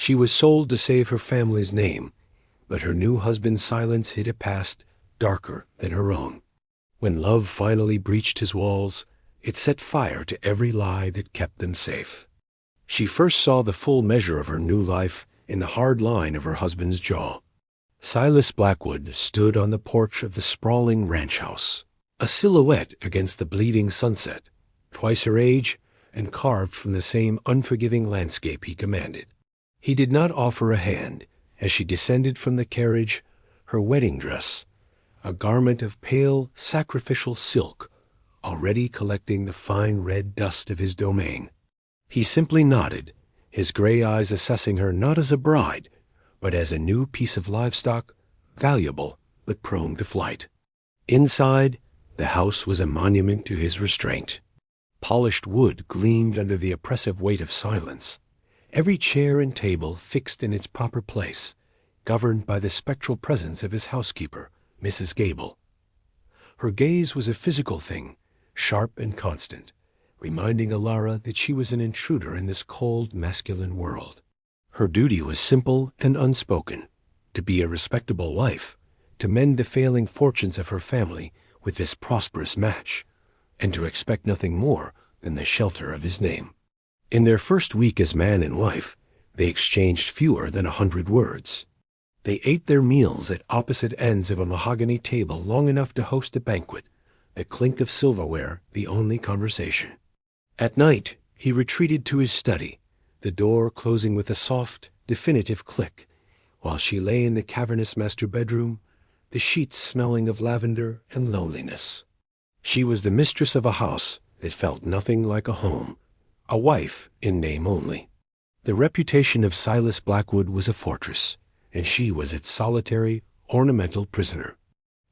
She was sold to save her family's name, but her new husband's silence hid a past darker than her own. When love finally breached his walls, it set fire to every lie that kept them safe. She first saw the full measure of her new life in the hard line of her husband's jaw. Silas Blackwood stood on the porch of the sprawling ranch house, a silhouette against the bleeding sunset, twice her age and carved from the same unforgiving landscape he commanded. He did not offer a hand as she descended from the carriage, her wedding dress, a garment of pale sacrificial silk, already collecting the fine red dust of his domain. He simply nodded, his gray eyes assessing her not as a bride, but as a new piece of livestock, valuable but prone to flight. Inside, the house was a monument to his restraint. Polished wood gleamed under the oppressive weight of silence, every chair and table fixed in its proper place, governed by the spectral presence of his housekeeper, Mrs. Gable. Her gaze was a physical thing, sharp and constant, reminding Elara that she was an intruder in this cold, masculine world. Her duty was simple and unspoken, to be a respectable wife, to mend the failing fortunes of her family with this prosperous match, and to expect nothing more than the shelter of his name. In their first week as man and wife, they exchanged fewer than 100 words. They ate their meals at opposite ends of a mahogany table long enough to host a banquet, the clink of silverware the only conversation. At night, he retreated to his study, the door closing with a soft, definitive click, while she lay in the cavernous master bedroom, the sheets smelling of lavender and loneliness. She was the mistress of a house that felt nothing like a home, a wife in name only. The reputation of Silas Blackwood was a fortress, and she was its solitary, ornamental prisoner.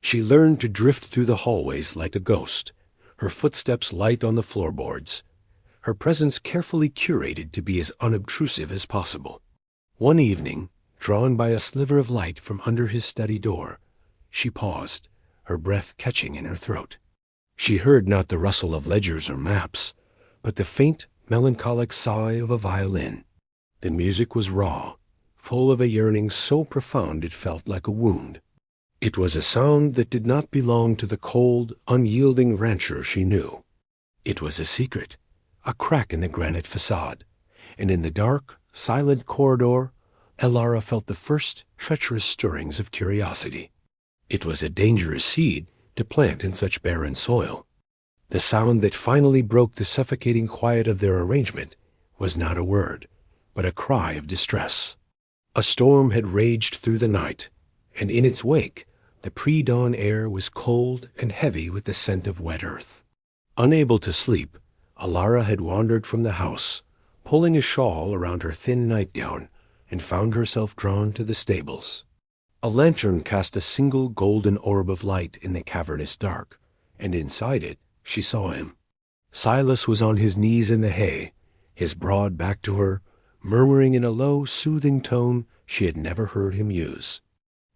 She learned to drift through the hallways like a ghost, her footsteps light on the floorboards, her presence carefully curated to be as unobtrusive as possible. One evening, drawn by a sliver of light from under his study door, she paused, her breath catching in her throat. She heard not the rustle of ledgers or maps, but the faint, melancholic sigh of a violin. The music was raw, full of a yearning so profound it felt like a wound. It was a sound that did not belong to the cold, unyielding rancher she knew. It was a secret, a crack in the granite facade, and in the dark, silent corridor, Elara felt the first treacherous stirrings of curiosity. It was a dangerous seed to plant in such barren soil. The sound that finally broke the suffocating quiet of their arrangement was not a word, but a cry of distress. A storm had raged through the night, and in its wake, the pre-dawn air was cold and heavy with the scent of wet earth. Unable to sleep, Elara had wandered from the house, pulling a shawl around her thin nightgown, and found herself drawn to the stables. A lantern cast a single golden orb of light in the cavernous dark, and inside it she saw him. Silas was on his knees in the hay, his broad back to her, murmuring in a low, soothing tone she had never heard him use.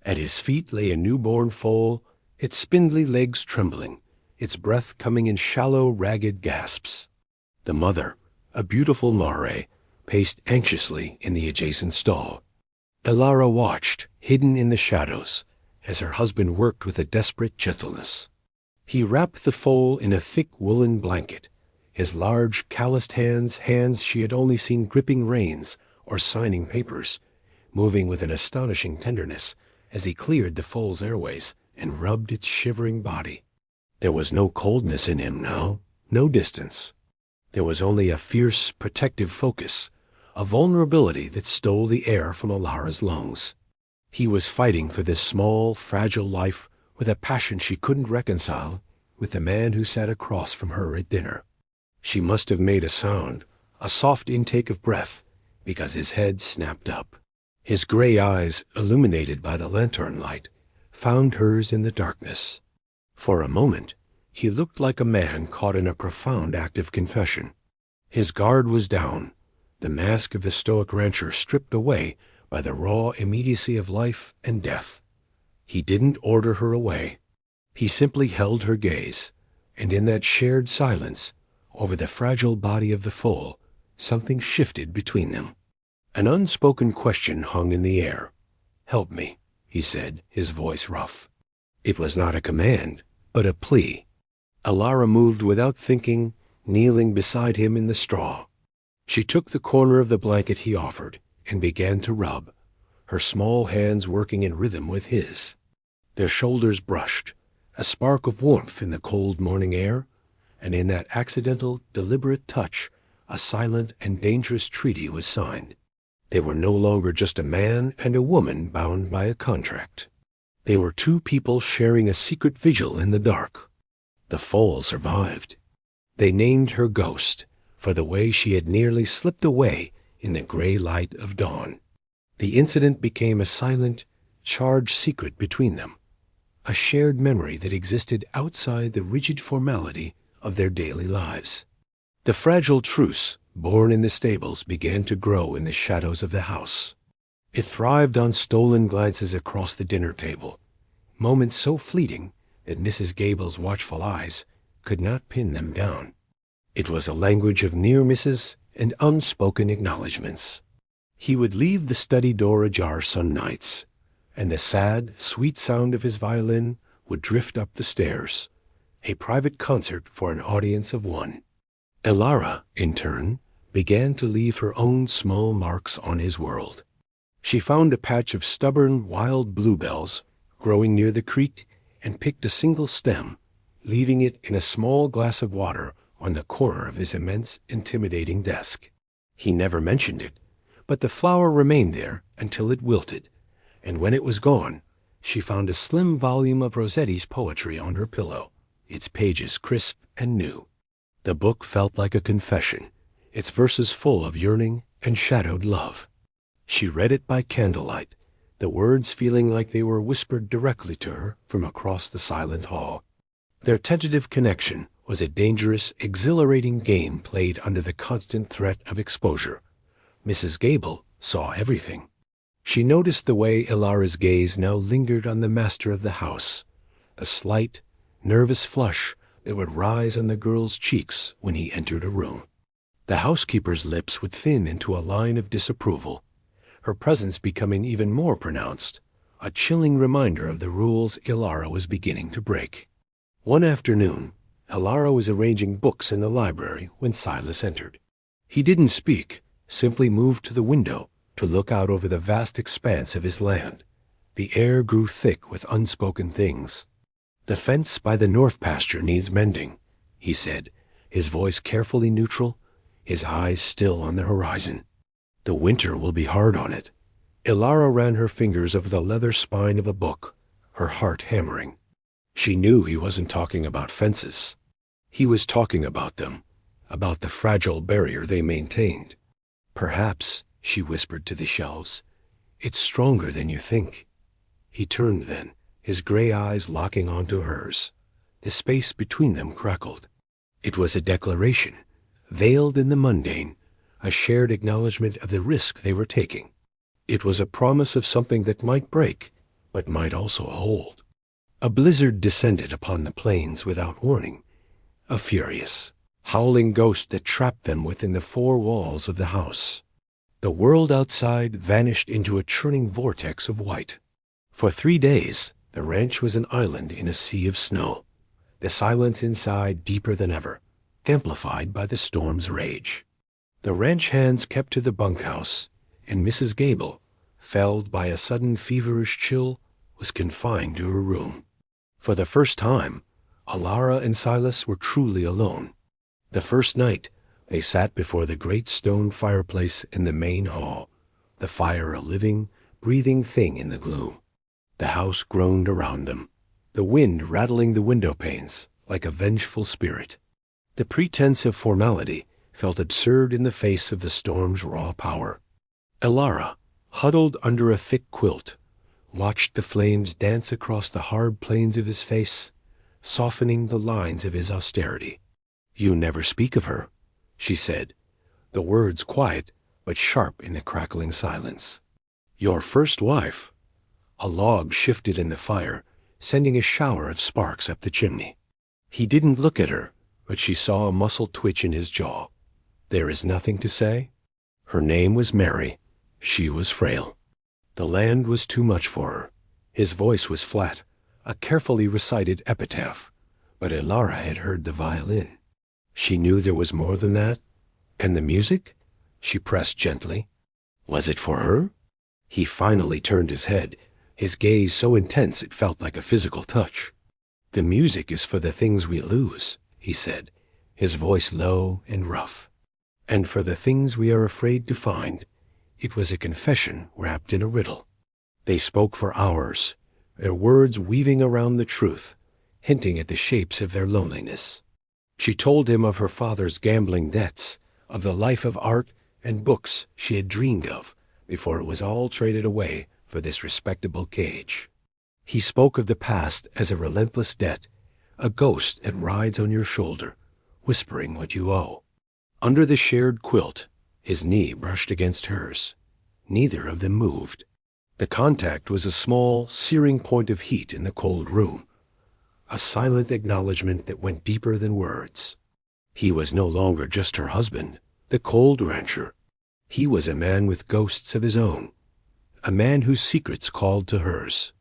At his feet lay a newborn foal, its spindly legs trembling, its breath coming in shallow, ragged gasps. The mother, a beautiful mare, paced anxiously in the adjacent stall. Elara watched, hidden in the shadows, as her husband worked with a desperate gentleness. He wrapped the foal in a thick woolen blanket, his large, calloused hands she had only seen gripping reins or signing papers, moving with an astonishing tenderness as he cleared the foal's airways and rubbed its shivering body. There was no coldness in him now, no distance. There was only a fierce, protective focus, a vulnerability that stole the air from Elara's lungs. He was fighting for this small, fragile life with a passion she couldn't reconcile with the man who sat across from her at dinner. She must have made a sound, a soft intake of breath, because his head snapped up. His gray eyes, illuminated by the lantern light, found hers in the darkness. For a moment, he looked like a man caught in a profound act of confession. His guard was down, the mask of the stoic rancher stripped away by the raw immediacy of life and death. He didn't order her away. He simply held her gaze, and in that shared silence, over the fragile body of the foal, something shifted between them. An unspoken question hung in the air. "Help me," he said, his voice rough. It was not a command, but a plea. Elara moved without thinking, kneeling beside him in the straw. She took the corner of the blanket he offered and began to rub, her small hands working in rhythm with his. Their shoulders brushed, a spark of warmth in the cold morning air, and in that accidental, deliberate touch, a silent and dangerous treaty was signed. They were no longer just a man and a woman bound by a contract. They were two people sharing a secret vigil in the dark. The fall survived. They named her Ghost, for the way she had nearly slipped away in the gray light of dawn. The incident became a silent, charged secret between them, a shared memory that existed outside the rigid formality of their daily lives. The fragile truce, born in the stables, began to grow in the shadows of the house. It thrived on stolen glances across the dinner table, moments so fleeting that Mrs. Gable's watchful eyes could not pin them down. It was a language of near misses and unspoken acknowledgments. He would leave the study door ajar some nights, and the sad, sweet sound of his violin would drift up the stairs, a private concert for an audience of one. Elara, in turn, began to leave her own small marks on his world. She found a patch of stubborn, wild bluebells growing near the creek and picked a single stem, leaving it in a small glass of water on the corner of his immense, intimidating desk. He never mentioned it, but the flower remained there until it wilted, and when it was gone, she found a slim volume of Rossetti's poetry on her pillow, its pages crisp and new. The book felt like a confession, its verses full of yearning and shadowed love. She read it by candlelight, the words feeling like they were whispered directly to her from across the silent hall. Their tentative connection was a dangerous, exhilarating game played under the constant threat of exposure. Mrs. Gable saw everything. She noticed the way Elara's gaze now lingered on the master of the house, a slight, nervous flush that would rise on the girl's cheeks when he entered a room. The housekeeper's lips would thin into a line of disapproval, her presence becoming even more pronounced, a chilling reminder of the rules Elara was beginning to break. One afternoon, Elara was arranging books in the library when Silas entered. He didn't speak, simply moved to the window to look out over the vast expanse of his land. The air grew thick with unspoken things. "The fence by the north pasture needs mending," he said, his voice carefully neutral, his eyes still on the horizon. "The winter will be hard on it." Elara ran her fingers over the leather spine of a book, her heart hammering. She knew he wasn't talking about fences. He was talking about them, about the fragile barrier they maintained. "Perhaps," she whispered to the shelves, "it's stronger than you think." He turned then, his gray eyes locking onto hers. The space between them crackled. It was a declaration, veiled in the mundane, a shared acknowledgement of the risk they were taking. It was a promise of something that might break, but might also hold. A blizzard descended upon the plains without warning, a furious, howling ghost that trapped them within the four walls of the house. The world outside vanished into a churning vortex of white. For 3 days, the ranch was an island in a sea of snow, the silence inside deeper than ever, amplified by the storm's rage. The ranch hands kept to the bunkhouse, and Mrs. Gable, felled by a sudden feverish chill, was confined to her room. For the first time, Elara and Silas were truly alone. The first night, they sat before the great stone fireplace in the main hall, the fire a living, breathing thing in the gloom. The house groaned around them, the wind rattling the window panes like a vengeful spirit. The pretense of formality felt absurd in the face of the storm's raw power. Elara, huddled under a thick quilt, watched the flames dance across the hard planes of his face, softening the lines of his austerity. "You never speak of her," she said, the words quiet but sharp in the crackling silence. "Your first wife." A log shifted in the fire, sending a shower of sparks up the chimney. He didn't look at her, but she saw a muscle twitch in his jaw. "There is nothing to say?" Her name was Mary, She was frail. The land was too much for her. His voice was flat, a carefully recited epitaph. But Elara had heard the violin. She knew there was more than that. And the music? She pressed gently. Was it for her? He finally turned his head, his gaze so intense it felt like a physical touch. The music is for the things we lose, he said, his voice low and rough. And for the things we are afraid to find. It was a confession wrapped in a riddle. They spoke for hours, their words weaving around the truth, hinting at the shapes of their loneliness. She told him of her father's gambling debts, of the life of art and books she had dreamed of before it was all traded away for this respectable cage. He spoke of the past as a relentless debt, a ghost that rides on your shoulder, whispering what you owe. Under the shared quilt, his knee brushed against hers. Neither of them moved. The contact was a small, searing point of heat in the cold room, a silent acknowledgement that went deeper than words. He was no longer just her husband, the cold rancher. He was a man with ghosts of his own, a man whose secrets called to hers.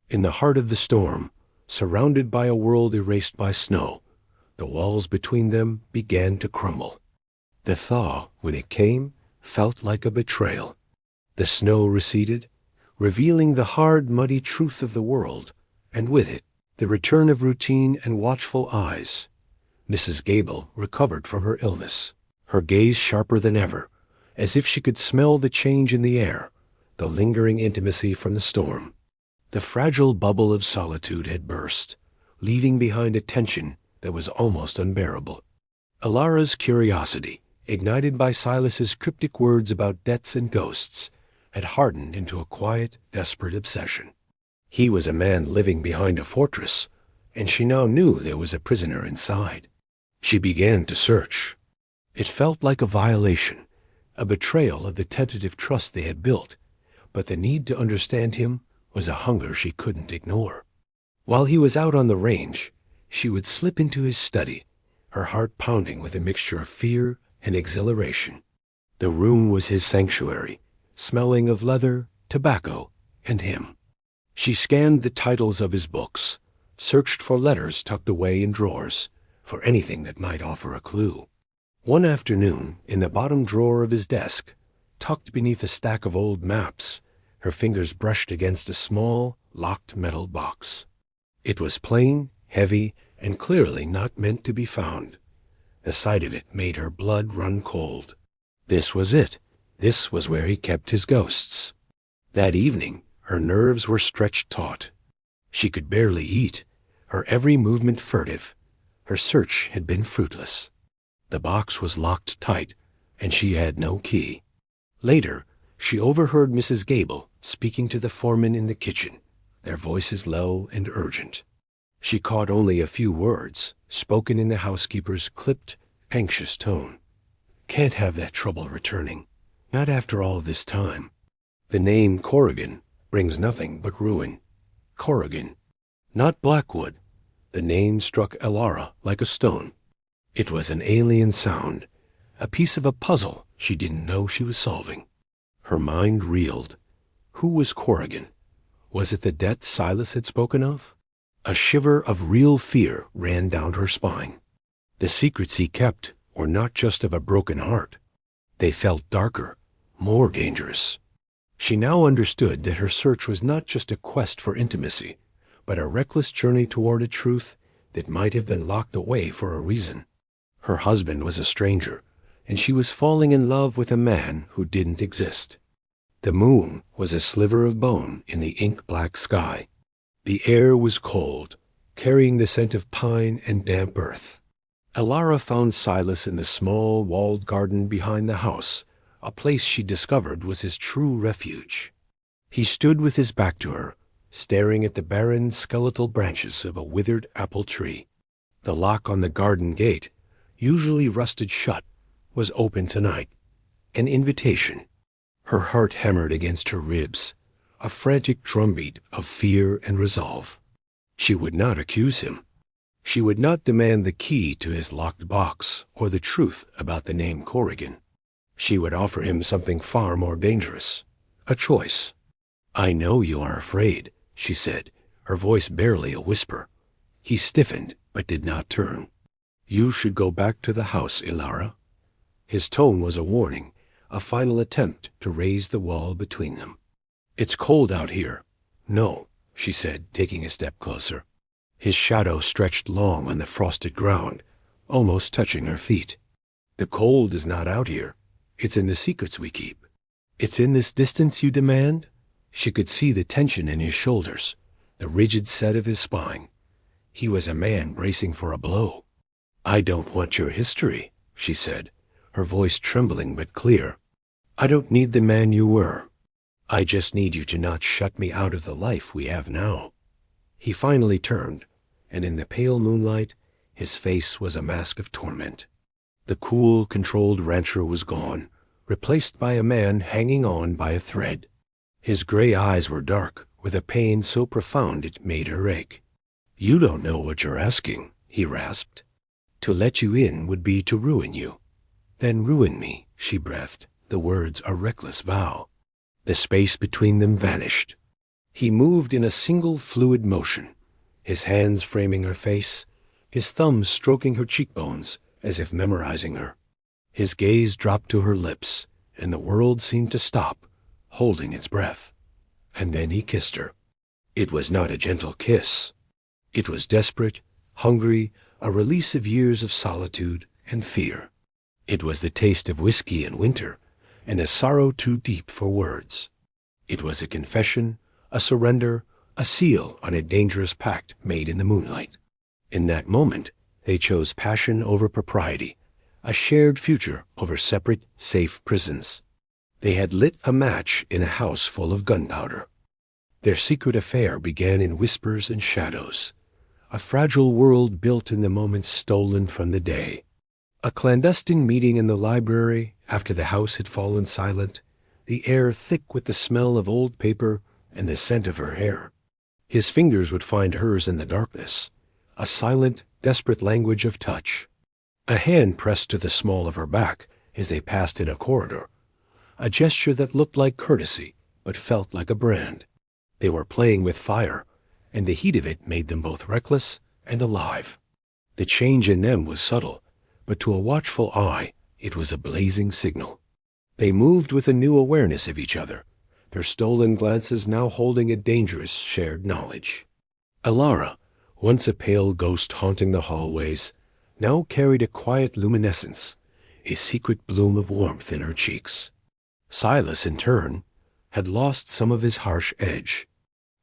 In the heart of the storm, surrounded by a world erased by snow, the walls between them began to crumble. The thaw, when it came, felt like a betrayal. The snow receded, revealing the hard, muddy truth of the world, and with it, the return of routine and watchful eyes. Mrs. Gable recovered from her illness, her gaze sharper than ever, as if she could smell the change in the air, the lingering intimacy from the storm. The fragile bubble of solitude had burst, leaving behind a tension that was almost unbearable. Elara's curiosity, ignited by Silas's cryptic words about debts and ghosts, had hardened into a quiet, desperate obsession. He was a man living behind a fortress, and she now knew there was a prisoner inside. She began to search. It felt like a violation, a betrayal of the tentative trust they had built, but the need to understand him was a hunger she couldn't ignore. While he was out on the range, she would slip into his study, her heart pounding with a mixture of fear and exhilaration. The room was his sanctuary, smelling of leather, tobacco, and him. She scanned the titles of his books, searched for letters tucked away in drawers, for anything that might offer a clue. One afternoon, in the bottom drawer of his desk, tucked beneath a stack of old maps, her fingers brushed against a small, locked metal box. It was plain, heavy, and clearly not meant to be found. The sight of it made her blood run cold. This was it. This was where he kept his ghosts. That evening, her nerves were stretched taut. She could barely eat, her every movement furtive. Her search had been fruitless. The box was locked tight, and she had no key. Later, she overheard Mrs. Gable speaking to the foreman in the kitchen, their voices low and urgent. She caught only a few words, spoken in the housekeeper's clipped, anxious tone. "Can't have that trouble returning. Not after all this time. The name Corrigan brings nothing but ruin. Corrigan, not Blackwood." The name struck Elara like a stone. It was an alien sound, a piece of a puzzle she didn't know she was solving. Her mind reeled. Who was Corrigan? Was it the debt Silas had spoken of? A shiver of real fear ran down her spine. The secrets he kept were not just of a broken heart. They felt darker, more dangerous. She now understood that her search was not just a quest for intimacy, but a reckless journey toward a truth that might have been locked away for a reason. Her husband was a stranger, and she was falling in love with a man who didn't exist. The moon was a sliver of bone in the ink-black sky. The air was cold, carrying the scent of pine and damp earth. Elara found Silas in the small, walled garden behind the house, a place she discovered was his true refuge. He stood with his back to her, staring at the barren, skeletal branches of a withered apple tree. The lock on the garden gate, usually rusted shut, was open tonight, an invitation. Her heart hammered against her ribs, a frantic drumbeat of fear and resolve. She would not accuse him. She would not demand the key to his locked box or the truth about the name Corrigan. She would offer him something far more dangerous. A choice. "I know you are afraid," she said, her voice barely a whisper. He stiffened, but did not turn. "You should go back to the house, Elara." His tone was a warning, a final attempt to raise the wall between them. "It's cold out here." "No," she said, taking a step closer. His shadow stretched long on the frosted ground, almost touching her feet. "The cold is not out here. It's in the secrets we keep." "It's in this distance you demand?" She could see the tension in his shoulders, the rigid set of his spine. He was a man bracing for a blow. "I don't want your history," she said, her voice trembling but clear. "I don't need the man you were. I just need you to not shut me out of the life we have now." He finally turned, and in the pale moonlight, his face was a mask of torment. The cool, controlled rancher was gone, replaced by a man hanging on by a thread. His gray eyes were dark, with a pain so profound it made her ache. "You don't know what you're asking," he rasped. "To let you in would be to ruin you." "Then ruin me," she breathed, the words a reckless vow. The space between them vanished. He moved in a single fluid motion, his hands framing her face, his thumbs stroking her cheekbones as if memorizing her. His gaze dropped to her lips, and the world seemed to stop, holding its breath. And then he kissed her. It was not a gentle kiss. It was desperate, hungry, a release of years of solitude and fear. It was the taste of whiskey in winter, and a sorrow too deep for words. It was a confession, a surrender, a seal on a dangerous pact made in the moonlight. In that moment, they chose passion over propriety, a shared future over separate, safe prisons. They had lit a match in a house full of gunpowder. Their secret affair began in whispers and shadows, a fragile world built in the moments stolen from the day. A clandestine meeting in the library after the house had fallen silent, the air thick with the smell of old paper and the scent of her hair. His fingers would find hers in the darkness, a silent, desperate language of touch. A hand pressed to the small of her back as they passed in a corridor, a gesture that looked like courtesy but felt like a brand. They were playing with fire, and the heat of it made them both reckless and alive. The change in them was subtle, but to a watchful eye it was a blazing signal. They moved with a new awareness of each other, their stolen glances now holding a dangerous shared knowledge. Elara, once a pale ghost haunting the hallways, now carried a quiet luminescence, a secret bloom of warmth in her cheeks. Silas, in turn, had lost some of his harsh edge.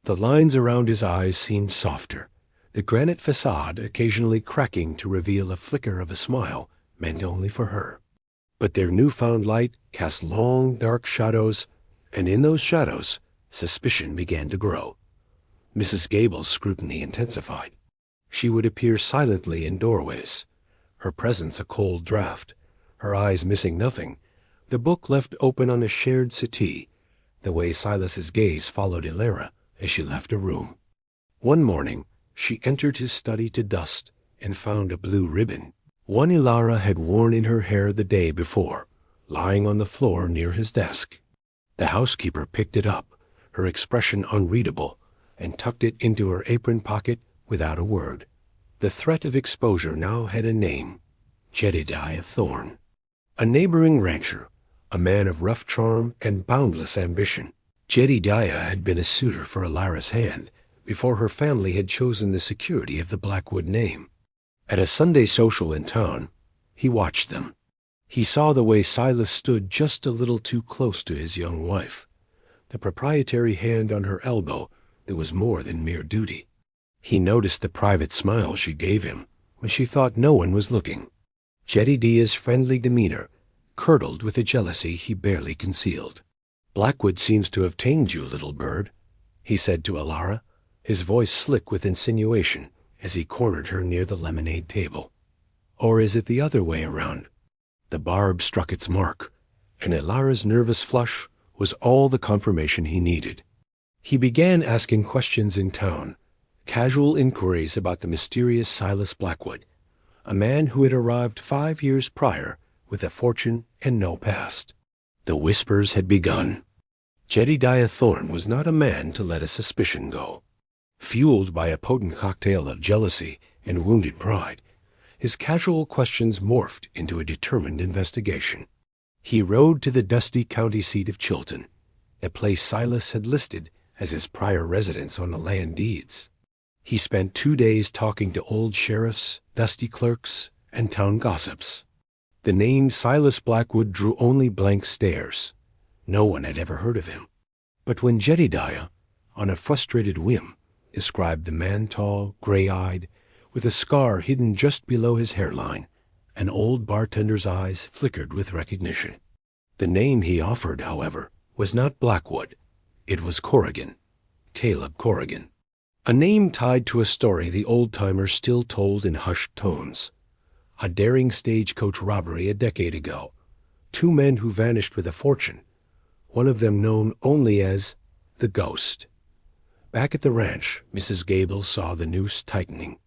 The lines around his eyes seemed softer, the granite facade occasionally cracking to reveal a flicker of a smile meant only for her. But their newfound light cast long, dark shadows, and in those shadows, suspicion began to grow. Mrs. Gable's scrutiny intensified. She would appear silently in doorways, her presence a cold draught, her eyes missing nothing, the book left open on a shared settee, the way Silas's gaze followed Elara as she left a room. One morning, she entered his study to dust and found a blue ribbon. One Elara had worn in her hair the day before, lying on the floor near his desk. The housekeeper picked it up, her expression unreadable, and tucked it into her apron pocket without a word. The threat of exposure now had a name: Jedediah Thorne. A neighboring rancher, a man of rough charm and boundless ambition. Jedediah had been a suitor for Elara's hand before her family had chosen the security of the Blackwood name. At a Sunday social in town, he watched them. He saw the way Silas stood just a little too close to his young wife, the proprietary hand on her elbow that was more than mere duty. He noticed the private smile she gave him when she thought no one was looking. Jedediah's friendly demeanor curdled with a jealousy he barely concealed. "Blackwood seems to have tamed you, little bird," he said to Elara, his voice slick with insinuation as he cornered her near the lemonade table. "Or is it the other way around?" The barb struck its mark, and Elara's nervous flush was all the confirmation he needed. He began asking questions in town, casual inquiries about the mysterious Silas Blackwood, a man who had arrived 5 years prior with a fortune and no past. The whispers had begun. Jedediah Thorne was not a man to let a suspicion go. Fueled by a potent cocktail of jealousy and wounded pride, his casual questions morphed into a determined investigation. He rode to the dusty county seat of Chilton, a place Silas had listed as his prior residence on the land deeds. He spent 2 days talking to old sheriffs, dusty clerks, and town gossips. The name Silas Blackwood drew only blank stares. No one had ever heard of him. But when Jedediah, on a frustrated whim, described the man tall, gray-eyed, with a scar hidden just below his hairline, an old bartender's eyes flickered with recognition. The name he offered, however, was not Blackwood. It was Corrigan, Caleb Corrigan. A name tied to a story the old-timers still told in hushed tones. A daring stagecoach robbery a decade ago. 2 men who vanished with a fortune, one of them known only as the Ghost. Back at the ranch, Mrs. Gable saw the noose tightening.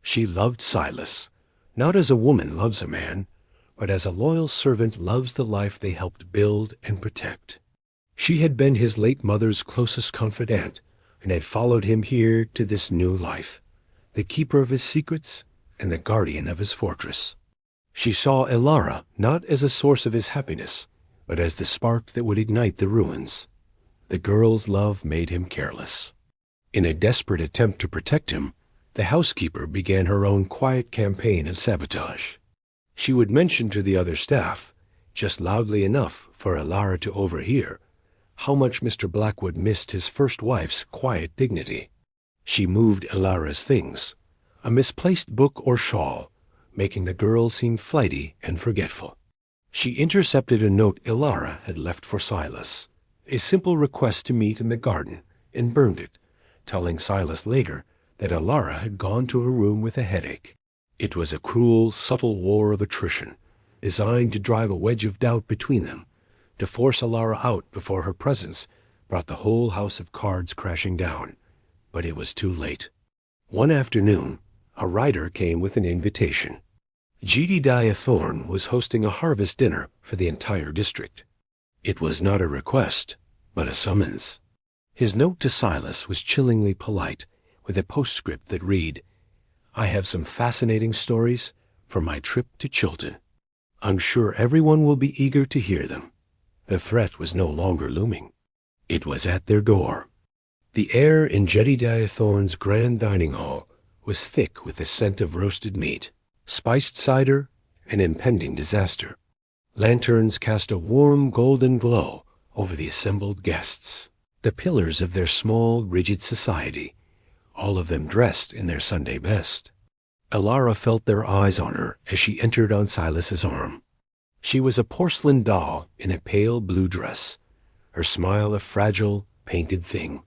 She loved Silas, not as a woman loves a man, but as a loyal servant loves the life they helped build and protect. She had been his late mother's closest confidant, and had followed him here to this new life, the keeper of his secrets and the guardian of his fortress. She saw Elara not as a source of his happiness, but as the spark that would ignite the ruins. The girl's love made him careless. In a desperate attempt to protect him, the housekeeper began her own quiet campaign of sabotage. She would mention to the other staff, just loudly enough for Elara to overhear, how much Mr. Blackwood missed his first wife's quiet dignity. She moved Elara's things, a misplaced book or shawl, making the girl seem flighty and forgetful. She intercepted a note Elara had left for Silas, a simple request to meet in the garden, and burned it, telling Silas later that Elara had gone to her room with a headache. It was a cruel, subtle war of attrition, designed to drive a wedge of doubt between them, to force Elara out before her presence brought the whole house of cards crashing down. But it was too late. One afternoon, a rider came with an invitation. Jedediah Thorne was hosting a harvest dinner for the entire district. It was not a request, but a summons. His note to Silas was chillingly polite, with a postscript that read, "I have some fascinating stories for my trip to Chilton. I'm sure everyone will be eager to hear them." The threat was no longer looming. It was at their door. The air in Jedediah Thorne's grand dining hall was thick with the scent of roasted meat, spiced cider, and impending disaster. Lanterns cast a warm golden glow over the assembled guests, the pillars of their small, rigid society, all of them dressed in their Sunday best. Elara felt their eyes on her as she entered on Silas's arm. She was a porcelain doll in a pale blue dress, her smile a fragile, painted thing.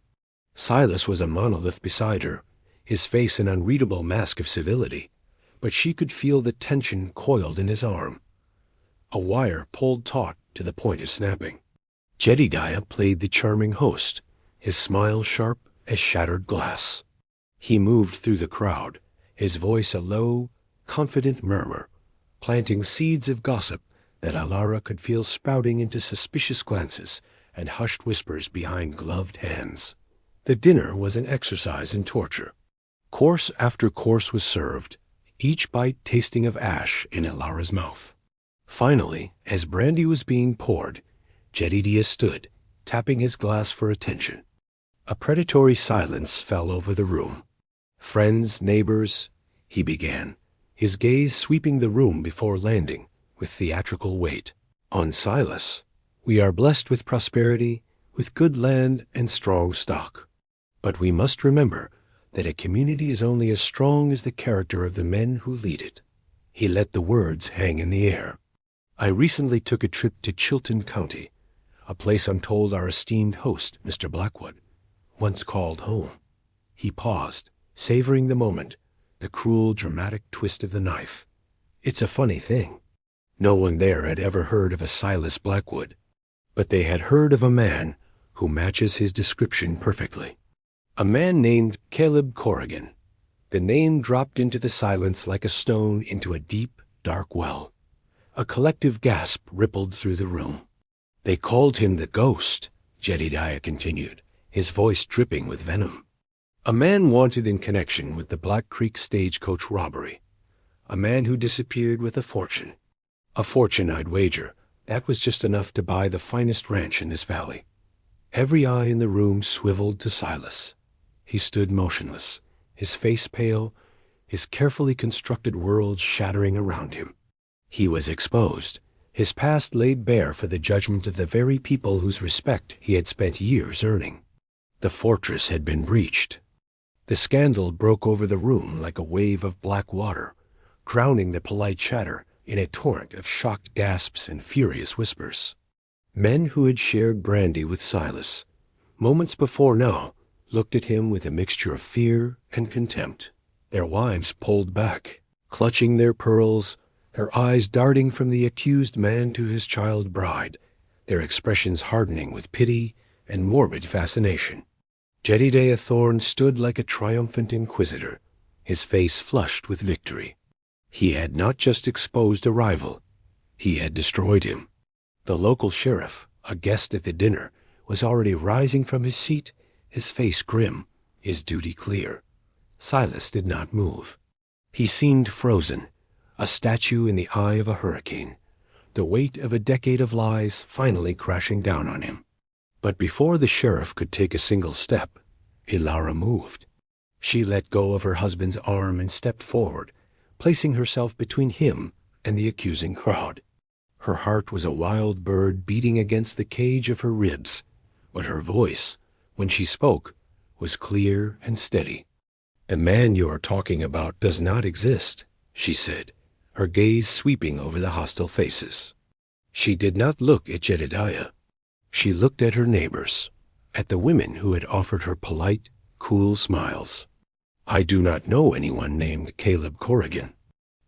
Silas was a monolith beside her, his face an unreadable mask of civility, but she could feel the tension coiled in his arm. A wire pulled taut to the point of snapping. Jedediah played the charming host, his smile sharp as shattered glass. He moved through the crowd, his voice a low, confident murmur, planting seeds of gossip that Elara could feel sprouting into suspicious glances and hushed whispers behind gloved hands. The dinner was an exercise in torture. Course after course was served, each bite tasting of ash in Elara's mouth. Finally, as brandy was being poured, Jedediah stood, tapping his glass for attention. A predatory silence fell over the room. "Friends, neighbors," he began, his gaze sweeping the room before landing, with theatrical weight, on Silas. "We are blessed with prosperity, with good land and strong stock. But we must remember that a community is only as strong as the character of the men who lead it." He let the words hang in the air. "I recently took a trip to Chilton County, a place I'm told our esteemed host, Mr. Blackwood, once called home." He paused, savoring the moment, the cruel, dramatic twist of the knife. It's a funny thing. No one there had ever heard of a Silas Blackwood, but they had heard of a man who matches his description perfectly. A man named Caleb Corrigan. The name dropped into the silence like a stone into a deep, dark well. A collective gasp rippled through the room. "They called him the Ghost," Jedediah continued, his voice dripping with venom. "A man wanted in connection with the Black Creek stagecoach robbery. A man who disappeared with a fortune. A fortune, I'd wager. That was just enough to buy the finest ranch in this valley." Every eye in the room swiveled to Silas. He stood motionless, his face pale, his carefully constructed world shattering around him. He was exposed, his past laid bare for the judgment of the very people whose respect he had spent years earning. The fortress had been breached. The scandal broke over the room like a wave of black water, drowning the polite chatter in a torrent of shocked gasps and furious whispers. Men who had shared brandy with Silas, moments before now, looked at him with a mixture of fear and contempt. Their wives pulled back, clutching their pearls, their eyes darting from the accused man to his child bride, their expressions hardening with pity and morbid fascination. Jedediah Thorne stood like a triumphant inquisitor, his face flushed with victory. He had not just exposed a rival, he had destroyed him. The local sheriff, a guest at the dinner, was already rising from his seat, his face grim, his duty clear. Silas did not move. He seemed frozen, a statue in the eye of a hurricane, the weight of a decade of lies finally crashing down on him. But before the sheriff could take a single step, Elara moved. She let go of her husband's arm and stepped forward, placing herself between him and the accusing crowd. Her heart was a wild bird beating against the cage of her ribs, but her voice, when she spoke, was clear and steady. "The man you are talking about does not exist," she said, her gaze sweeping over the hostile faces. She did not look at Jedediah. She looked at her neighbors, at the women who had offered her polite, cool smiles. "I do not know anyone named Caleb Corrigan.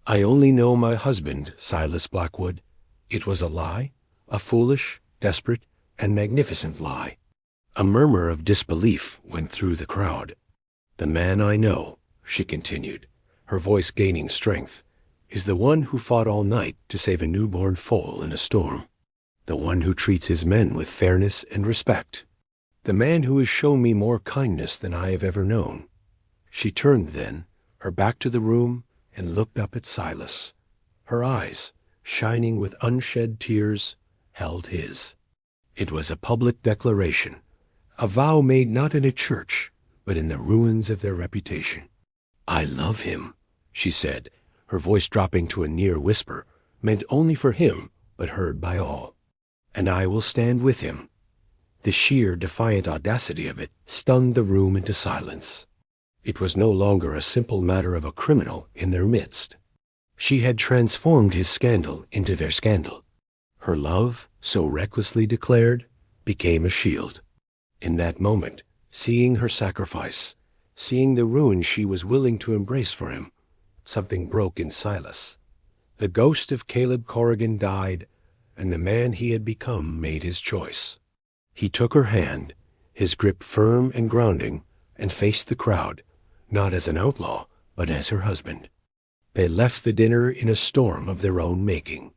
I only know my husband, Silas Blackwood. It was a lie, a foolish, desperate, and magnificent lie." A murmur of disbelief went through the crowd. "The man I know," she continued, her voice gaining strength, "is the one who fought all night to save a newborn foal in a storm. The one who treats his men with fairness and respect. The man who has shown me more kindness than I have ever known." She turned then, her back to the room, and looked up at Silas. Her eyes, shining with unshed tears, held his. It was a public declaration, a vow made not in a church, but in the ruins of their reputation. "I love him," she said, her voice dropping to a near whisper, meant only for him, but heard by all. "And I will stand with him." The sheer, defiant audacity of it stunned the room into silence. It was no longer a simple matter of a criminal in their midst. She had transformed his scandal into their scandal. Her love, so recklessly declared, became a shield. In that moment, seeing her sacrifice, seeing the ruin she was willing to embrace for him, something broke in Silas. The ghost of Caleb Corrigan died, and the man he had become made his choice. He took her hand, his grip firm and grounding, and faced the crowd, not as an outlaw, but as her husband. They left the dinner in a storm of their own making.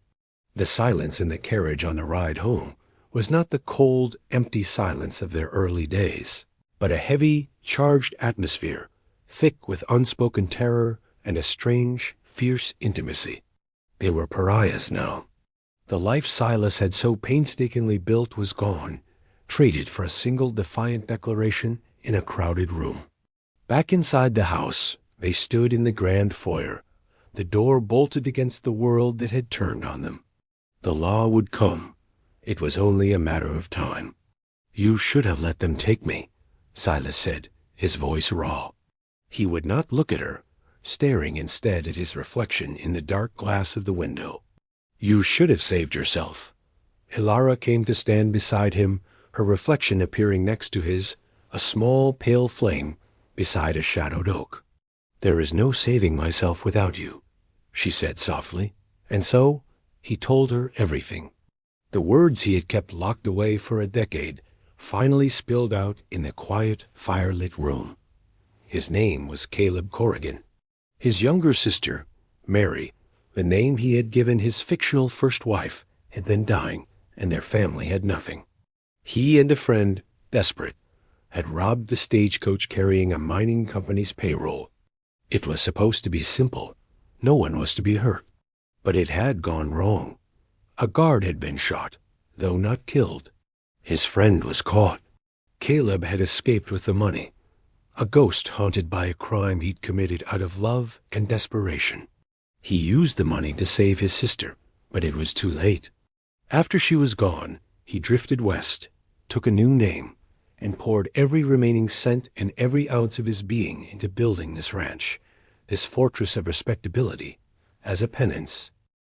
The silence in the carriage on the ride home was not the cold, empty silence of their early days, but a heavy, charged atmosphere, thick with unspoken terror and a strange, fierce intimacy. They were pariahs now. The life Silas had so painstakingly built was gone, traded for a single defiant declaration in a crowded room. Back inside the house, they stood in the grand foyer, the door bolted against the world that had turned on them. The law would come. It was only a matter of time. "You should have let them take me," Silas said, his voice raw. He would not look at her, staring instead at his reflection in the dark glass of the window. "You should have saved yourself." Elara came to stand beside him, her reflection appearing next to his, a small pale flame beside a shadowed oak. "There is no saving myself without you," she said softly, and so he told her everything. The words he had kept locked away for a decade finally spilled out in the quiet, firelit room. His name was Caleb Corrigan. His younger sister, Mary, The name he had given his fictional first wife had been dying, and their family had nothing. He and a friend, desperate, had robbed the stagecoach carrying a mining company's payroll. It was supposed to be simple. No one was to be hurt. But it had gone wrong. A guard had been shot, though not killed. His friend was caught. Caleb had escaped with the money, a ghost haunted by a crime he'd committed out of love and desperation. He used the money to save his sister, but it was too late. After she was gone, he drifted west, took a new name, and poured every remaining cent and every ounce of his being into building this ranch, this fortress of respectability, as a penance.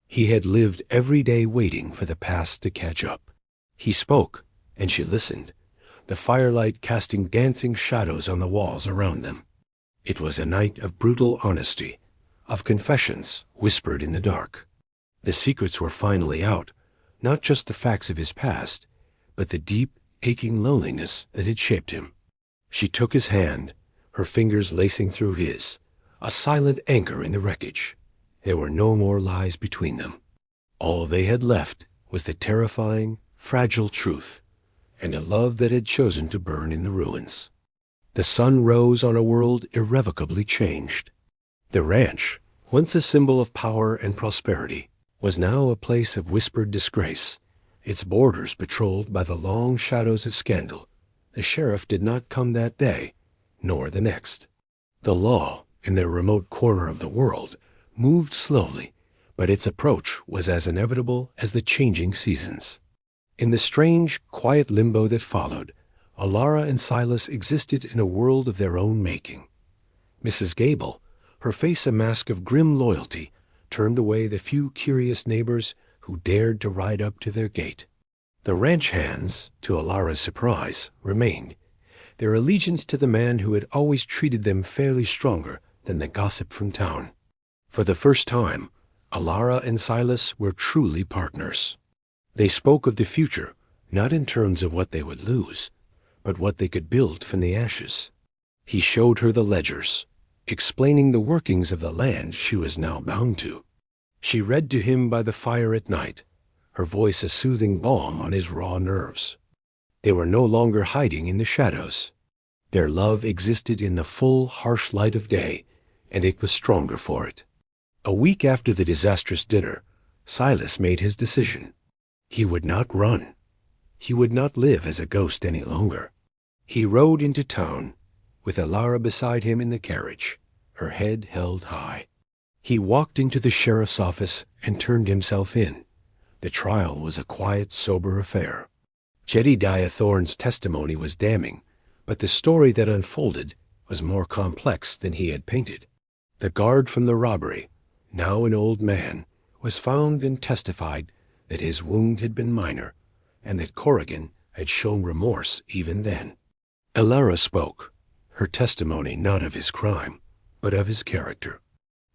He had lived every day waiting for the past to catch up. He spoke, and she listened, the firelight casting dancing shadows on the walls around them. It was a night of brutal honesty, of confessions whispered in the dark. The secrets were finally out, not just the facts of his past, but the deep, aching loneliness that had shaped him. She took his hand, her fingers lacing through his, a silent anchor in the wreckage. There were no more lies between them. All they had left was the terrifying, fragile truth, and a love that had chosen to burn in the ruins. The sun rose on a world irrevocably changed. The ranch, once a symbol of power and prosperity, was now a place of whispered disgrace, its borders patrolled by the long shadows of scandal. The sheriff did not come that day, nor the next. The law, in their remote corner of the world, moved slowly, but its approach was as inevitable as the changing seasons. In the strange, quiet limbo that followed, Elara and Silas existed in a world of their own making. Mrs. Gable, her face a mask of grim loyalty, turned away the few curious neighbors who dared to ride up to their gate. The ranch hands, to Elara's surprise, remained, their allegiance to the man who had always treated them fairly stronger than the gossip from town. For the first time, Elara and Silas were truly partners. They spoke of the future, not in terms of what they would lose, but what they could build from the ashes. He showed her the ledgers, explaining the workings of the land she was now bound to. She read to him by the fire at night, her voice a soothing balm on his raw nerves. They were no longer hiding in the shadows. Their love existed in the full, harsh light of day, and it was stronger for it. A week after the disastrous dinner, Silas made his decision. He would not run. He would not live as a ghost any longer. He rode into town, with Elara beside him in the carriage, her head held high. He walked into the sheriff's office and turned himself in. The trial was a quiet, sober affair. Jedediah Thorne's testimony was damning, but the story that unfolded was more complex than he had painted. The guard from the robbery, now an old man, was found and testified that his wound had been minor, and that Corrigan had shown remorse even then. Elara spoke, her testimony not of his crime, but of his character.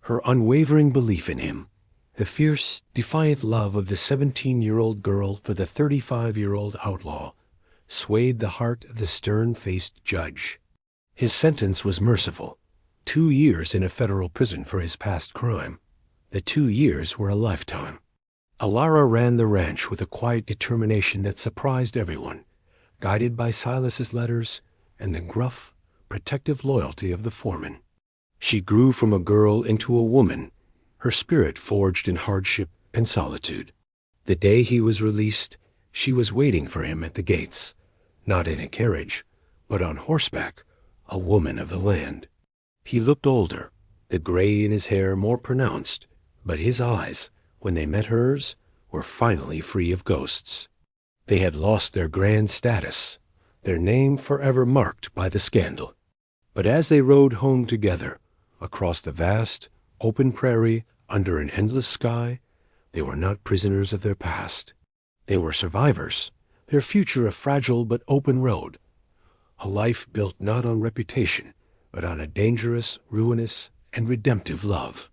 Her unwavering belief in him, the fierce, defiant love of the 17-year-old girl for the 35-year-old outlaw, swayed the heart of the stern-faced judge. His sentence was merciful, 2 years in a federal prison for his past crime. The 2 years were a lifetime. Elara ran the ranch with a quiet determination that surprised everyone, guided by Silas's letters and the gruff, protective loyalty of the foreman. She grew from a girl into a woman, her spirit forged in hardship and solitude. The day he was released, she was waiting for him at the gates, not in a carriage, but on horseback, a woman of the land. He looked older, the gray in his hair more pronounced, but his eyes, when they met hers, were finally free of ghosts. They had lost their grand status, their name forever marked by the scandal. But as they rode home together, across the vast, open prairie, under an endless sky, they were not prisoners of their past. They were survivors, their future a fragile but open road, a life built not on reputation, but on a dangerous, ruinous, and redemptive love.